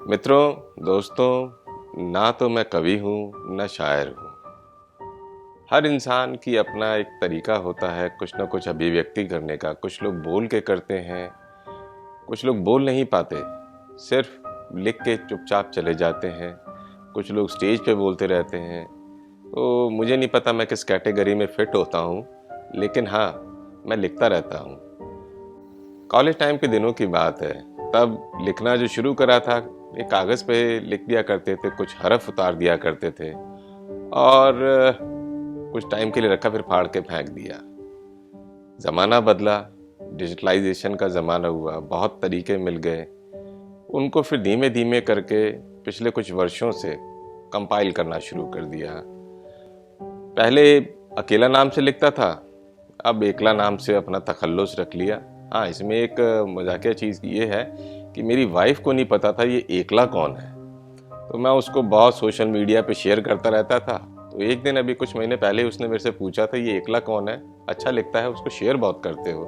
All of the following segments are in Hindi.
मित्रों, दोस्तों, ना तो मैं कवि हूँ न शायर हूँ। हर इंसान की अपना एक तरीका होता है कुछ न कुछ अभिव्यक्ति करने का। कुछ लोग बोल के करते हैं, कुछ लोग बोल नहीं पाते, सिर्फ लिख के चुपचाप चले जाते हैं। कुछ लोग स्टेज पे बोलते रहते हैं। तो मुझे नहीं पता मैं किस कैटेगरी में फिट होता हूँ, लेकिन हाँ, मैं लिखता रहता हूँ। कॉलेज टाइम के दिनों की बात है, तब लिखना जो शुरू करा था, एक कागज़ पे लिख दिया करते थे, कुछ हरफ उतार दिया करते थे और कुछ टाइम के लिए रखा, फिर फाड़ के फेंक दिया। ज़माना बदला, डिजिटलाइजेशन का ज़माना हुआ, बहुत तरीके मिल गए। उनको फिर धीमे धीमे करके पिछले कुछ वर्षों से कंपाइल करना शुरू कर दिया। पहले अकेला नाम से लिखता था, अब एकला नाम से अपना तखल्लुस रख लिया। हाँ, इसमें एक मजाकिया चीज़ ये है कि मेरी वाइफ को नहीं पता था ये एकला कौन है, तो मैं उसको बहुत सोशल मीडिया पे शेयर करता रहता था। तो एक दिन अभी कुछ महीने पहले उसने मेरे से पूछा था, ये एकला कौन है, अच्छा लिखता है, उसको शेयर बहुत करते हो।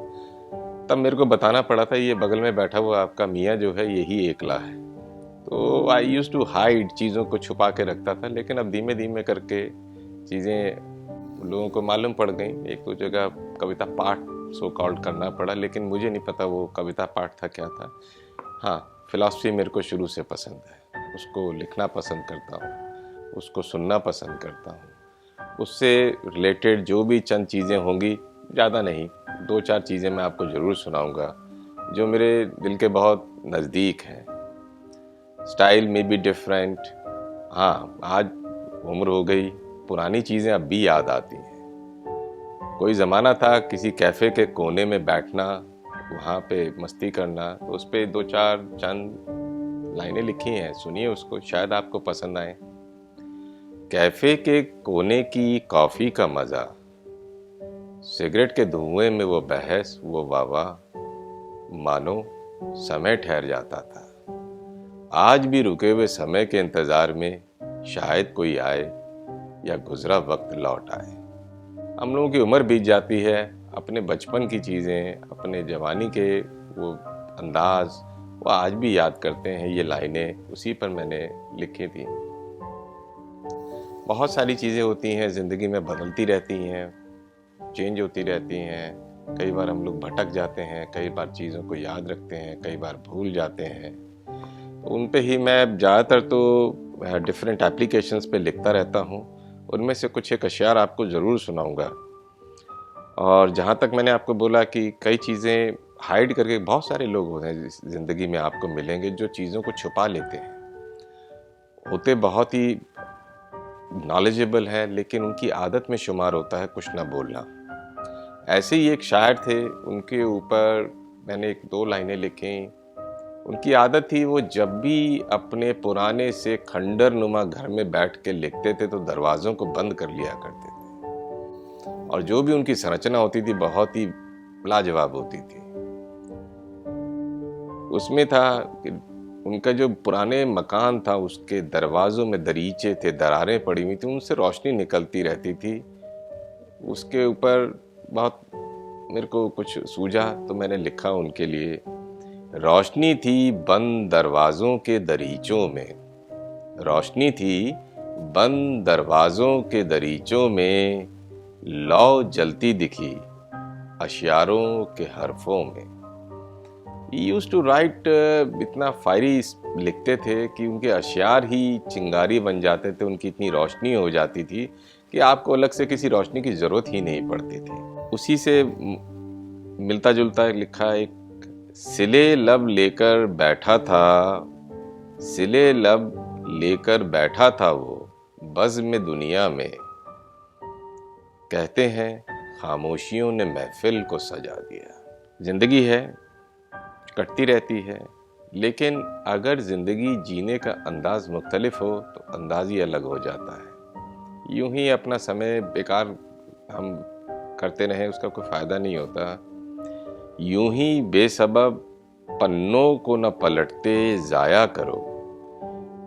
तब मेरे को बताना पड़ा था, ये बगल में बैठा हुआ आपका मियाँ जो है, यही एकला है। तो आई यूज टू हाइड, चीज़ों को छुपा के रखता था। लेकिन अब धीमे धीमे करके चीज़ें लोगों को मालूम पड़ गई। एक दो जगह कविता पाठ सो कॉल्ड करना पड़ा, लेकिन मुझे नहीं पता वो कविता पाठ था क्या था। हाँ, फिलॉसफी मेरे को शुरू से पसंद है, उसको लिखना पसंद करता हूँ, उसको सुनना पसंद करता हूँ। उससे रिलेटेड जो भी चंद चीज़ें होंगी, ज़्यादा नहीं, दो चार चीज़ें मैं आपको ज़रूर सुनाऊँगा जो मेरे दिल के बहुत नज़दीक हैं। स्टाइल में बी डिफरेंट। हाँ, आज उम्र हो गई, पुरानी चीज़ें अब भी याद आती हैं। कोई ज़माना था किसी कैफ़े के कोने में बैठना, वहाँ पे मस्ती करना, तो उस पे दो चार चंद लाइनें लिखी हैं, सुनिए उसको, शायद आपको पसंद आए। कैफ़े के कोने की कॉफ़ी का मज़ा, सिगरेट के धुएं में वो बहस, वो वाह, मानो समय ठहर जाता था। आज भी रुके हुए समय के इंतज़ार में शायद कोई आए या गुजरा वक्त लौट आए। हम लोगों की उम्र बीत जाती है, अपने बचपन की चीज़ें, अपने जवानी के वो अंदाज, वो आज भी याद करते हैं। ये लाइनें उसी पर मैंने लिखी थी। बहुत सारी चीज़ें होती हैं ज़िंदगी में, बदलती रहती हैं, चेंज होती रहती हैं। कई बार हम लोग भटक जाते हैं, कई बार चीज़ों को याद रखते हैं, कई बार भूल जाते हैं। तो उन पे ही मैं ज़्यादातर तो डिफरेंट एप्लीकेशंस पे लिखता रहता हूँ। उनमें से कुछ एक अशियार आपको ज़रूर सुनाऊंगा। और जहाँ तक मैंने आपको बोला कि कई चीज़ें हाइड करके, बहुत सारे लोग होते हैं ज़िंदगी में आपको मिलेंगे जो चीज़ों को छुपा लेते हैं, होते बहुत ही नॉलेजेबल हैं, लेकिन उनकी आदत में शुमार होता है कुछ ना बोलना। ऐसे ही एक शायर थे, उनके ऊपर मैंने एक दो लाइनें लिखी। उनकी आदत थी, वो जब भी अपने पुराने से खंडर नुमा घर में बैठ के लिखते थे तो दरवाज़ों को बंद कर लिया करते थे, और जो भी उनकी संरचना होती थी बहुत ही लाजवाब होती थी। उसमें था कि उनका जो पुराने मकान था, उसके दरवाज़ों में दरीचे थे, दरारें पड़ी हुई थी, उनसे रोशनी निकलती रहती थी। उसके ऊपर बहुत मेरे को कुछ सूझा तो मैंने लिखा उनके लिए। रोशनी थी बंद दरवाज़ों के दरीचों में, रोशनी थी बंद दरवाज़ों के दरीचों में, लौ जलती दिखी अशियारों के हरफों में। He used to write, इतना फायरी लिखते थे कि उनके अशियार ही चिंगारी बन जाते थे। उनकी इतनी रोशनी हो जाती थी कि आपको अलग से किसी रोशनी की ज़रूरत ही नहीं पड़ती थी। उसी से मिलता जुलता लिखा एक, सिले लब लेकर बैठा था, सिले लब लेकर बैठा था वो बज़्म में दुनिया में, कहते हैं खामोशियों ने महफिल को सजा दिया। जिंदगी है, कटती रहती है, लेकिन अगर जिंदगी जीने का अंदाज मुख्तलिफ हो तो अंदाज ही अलग हो जाता है। यूं ही अपना समय बेकार हम करते रहें, उसका कोई फ़ायदा नहीं होता। यूं ही बेसबब पन्नों को न पलटते ज़ाया करो,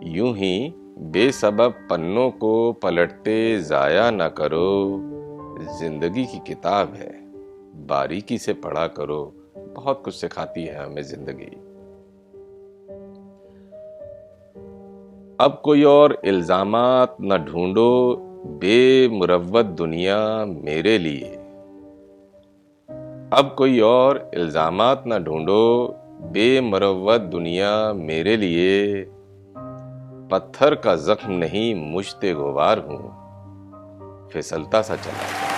यूं ही बेसबब पन्नों को पलटते ज़ाया न करो, जिंदगी की किताब है बारीकी से पढ़ा करो। बहुत कुछ सिखाती है हमें जिंदगी। अब कोई और इल्जामात न ढूंढो, बेमुरव्वत दुनिया मेरे लिए। अब कोई और इल्जामात न ढूंढो, बेमुरव्वत दुनिया मेरे लिए। पत्थर का जख्म नहीं मुझते गुबार हूं, फिसलता सा चला।